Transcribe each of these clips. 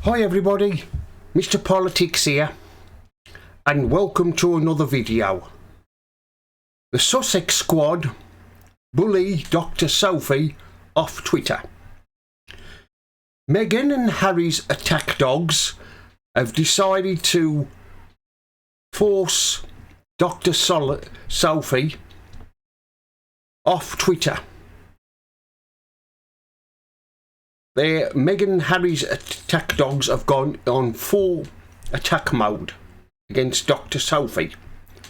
Hi everybody, Mr. Politics here, and welcome to another video. The Sussex squad bully Dr. Sophie off Twitter. Meghan and Harry's attack dogs have decided to force Dr. Sophie off Twitter. Meghan and Harry's attack dogs have gone on full attack mode against Dr. Sophie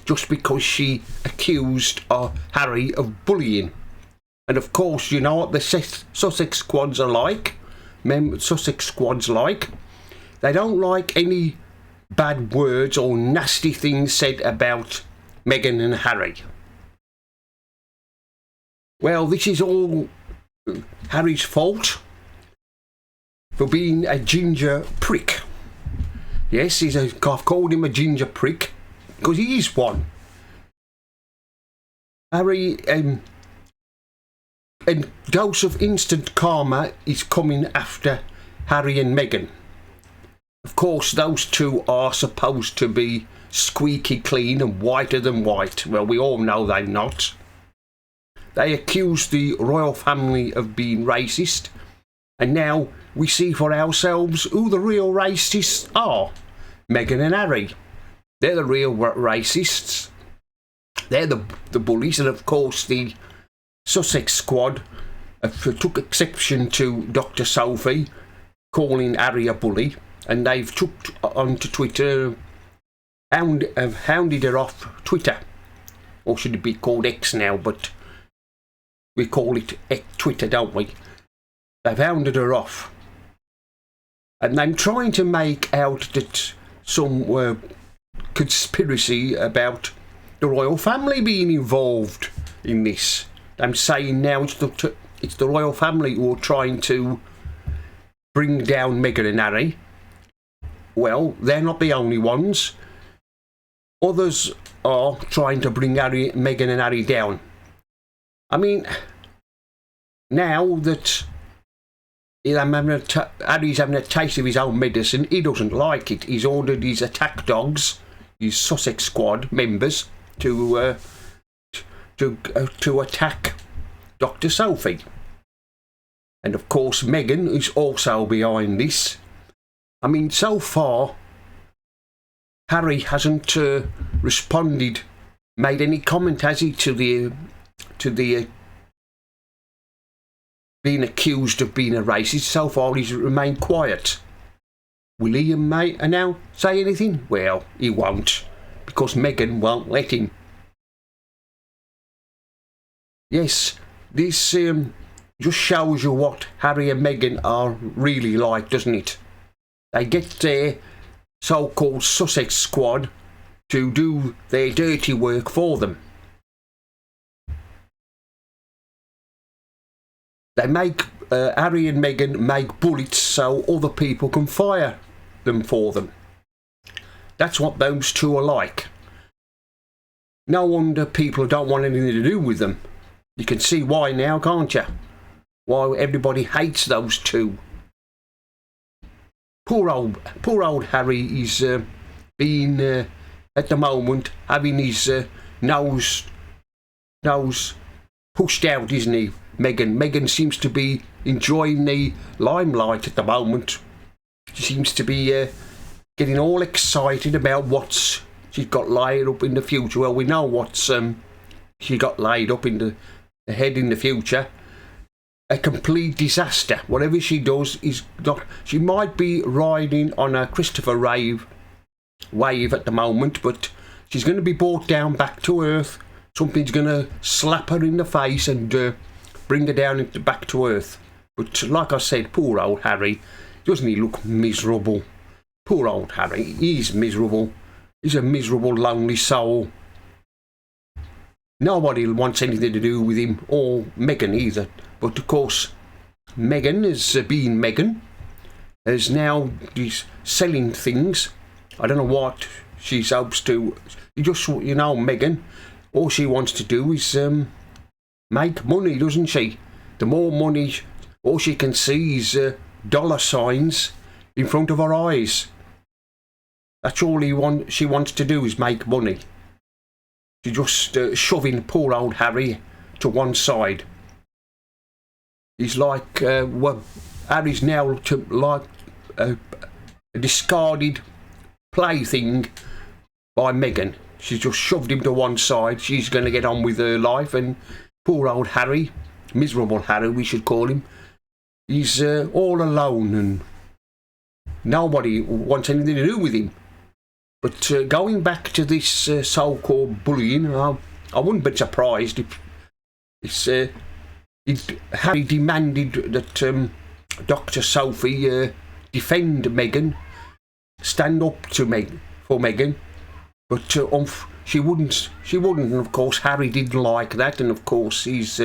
just because she accused Harry of bullying. And of course, you know what the Sussex squads are like. Sussex squads like. They don't like any bad words or nasty things said about Meghan and Harry. Well, this is all Harry's fault for being a ginger prick. Yes, I've called him a ginger prick because he is one. Harry, a dose of instant karma is coming after Harry and Meghan. Of course, those two are supposed to be squeaky clean and whiter than white. Well, we all know they're not. They accused the royal family of being racist, and now we see for ourselves who the real racists are. Meghan and Harry. They're the real racists. They're the bullies. And of course the Sussex squad took exception to Dr. Sophie calling Harry a bully. And they've took onto Twitter, have hounded her off Twitter. Or should it be called X now, but we call it Twitter, don't we? They've hounded her off. And I'm trying to make out that some conspiracy about the royal family being involved in this. I'm saying now it's the royal family who are trying to bring down Meghan and Harry. Well, they're not the only ones. Others are trying to bring Meghan and Harry down. I mean, now that Harry's having a taste of his own medicine, he doesn't like it. He's ordered his attack dogs, his Sussex squad members, to attack Dr. Sophie. And of course, Meghan is also behind this. I mean, so far, Harry hasn't responded, made any comment, has he, to the being accused of being a racist. So far he's remained quiet. Will he now say anything? Well, he won't, because Meghan won't let him. Yes, this just shows you what Harry and Meghan are really like, doesn't it? They get their so-called Sussex squad to do their dirty work for them. They make Harry and Meghan make bullets so other people can fire them for them. That's what those two are like. No wonder people don't want anything to do with them. You can see why now, can't you? Why everybody hates those two. Poor old Harry is being at the moment having his nose pushed out, isn't he? Meghan seems to be enjoying the limelight at the moment. She seems to be getting all excited about what she's got laid up in the future. Well, we know what's she got laid up in the head in the future. A complete disaster. Whatever she does is not. She might be riding on a Christopher Reeve wave at the moment, but she's going to be brought down back to earth. Something's going to slap her in the face and bring her down back to earth. But like I said, poor old Harry, doesn't he look miserable? Poor old Harry, he's miserable. He's a miserable, lonely soul. Nobody wants anything to do with him, or Meghan either. But of course, Meghan, as being Meghan, is now selling things. I don't know what she hopes to. Meghan, all she wants to do is make money, doesn't she? The more money, all she can see is dollar signs in front of her eyes. That's all she wants to do is make money. She's just shoving poor old Harry to one side. He's like, Harry's now like a discarded plaything by Meghan. She's just shoved him to one side. She's going to get on with her life, and poor old Harry, miserable Harry we should call him, he's all alone and nobody wants anything to do with him. But going back to this so-called bullying, I wouldn't be surprised if Harry demanded that Dr. Sophie defend Meghan, stand up to for Meghan, but she wouldn't. And of course, Harry didn't like that, and of course, he's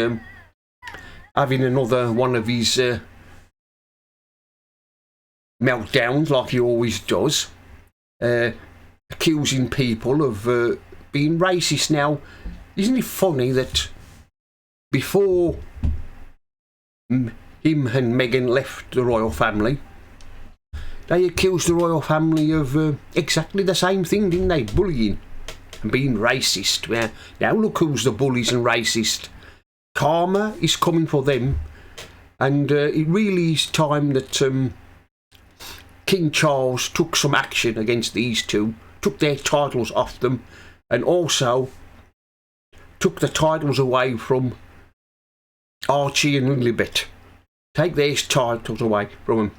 having another one of his meltdowns, like he always does, accusing people of being racist. Now, isn't it funny that before him and Meghan left the royal family, they accused the royal family of exactly the same thing, didn't they? Bullying and being racist. Well, now look who's the bullies and racist. Karma is coming for them, and it really is time that King Charles took some action against these two, took their titles off them, and also took the titles away from Archie and Lilibet. Take their titles away from them.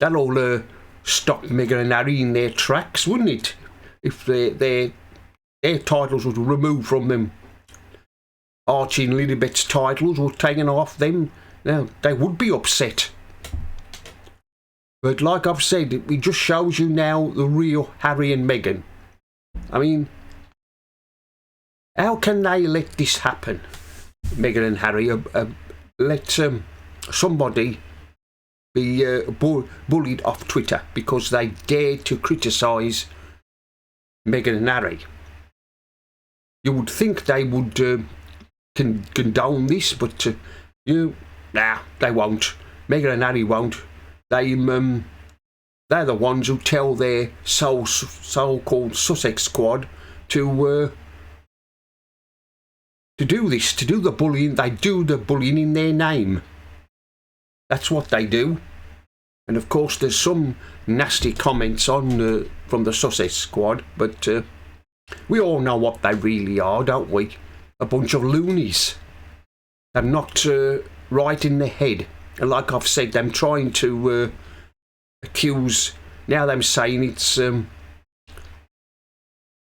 That'll stop Meghan and Harry in their tracks, wouldn't it? If their titles were removed from them. Archie and Lilibet's titles were taken off them. Now, they would be upset. But like I've said, it just shows you now the real Harry and Meghan. I mean, how can they let this happen? Meghan and Harry let somebody be bullied off Twitter because they dared to criticise Meghan and Harry. You would think they would condone this, but they won't. Meghan and Harry won't. They're the ones who tell their so-called Sussex squad to do this, to do the bullying. They do the bullying in their name. That's what they do. And of course, there's some nasty comments on from the Sussex squad, but we all know what they really are, don't we? A bunch of loonies. They're not right in the head. And like I've said, them trying to accuse, now them saying it's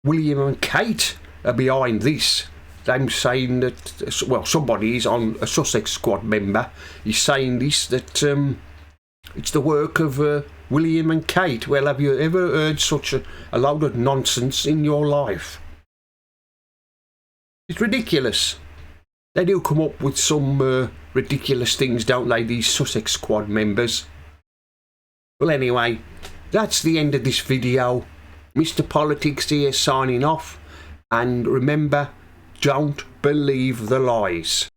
William and Kate are behind this. Them saying that, well, somebody is on a Sussex squad member. He's saying this, that it's the work of William and Kate. Well, have you ever heard such a load of nonsense in your life? It's ridiculous. They do come up with some ridiculous things, don't they, these Sussex squad members? Well, anyway, that's the end of this video. Mr. Politics here signing off. And remember, don't believe the lies.